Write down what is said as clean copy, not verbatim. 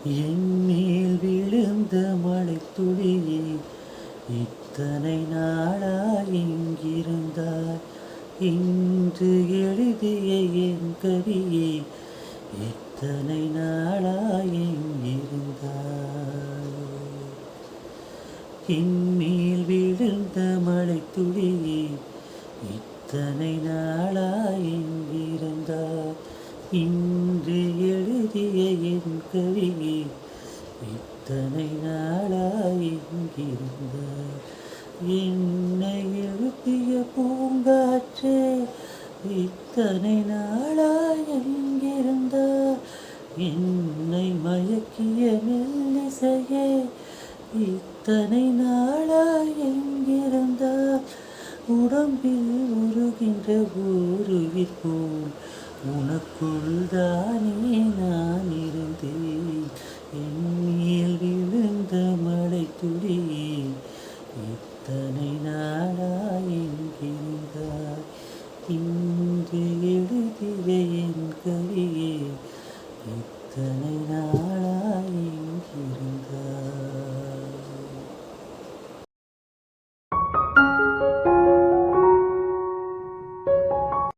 என்மேல் விழுந்த மழை துளியே இத்தனை நாளா எங்கிருந்தாய்? இன்று எழுதிய என் கவியே இத்தனை நாளா எங்கிருந்தாய்? என்மேல் விழுந்த மழை துளியே இத்தனை நாளா எங்கிருந்தாய்? இன்று எழுதிய என் கவியே இத்தனை நாளா எங்கிருந்தாய்? என்னை எழுப்பிய பூங்காற்றே இத்தனை நாளா எங்கிருந்தாய்? என்னை மயக்கிய மெல்லிசையே இத்தனை நாளா எங்கிருந்தாய்? உடம்பில் உருகின்ற உருவிற் போல் உனக்குள் தானே நான் இருந்தேன். என்மேல் விழுந்த மழை துளியே இத்தனை நாளா எங்கிருந்தாய்?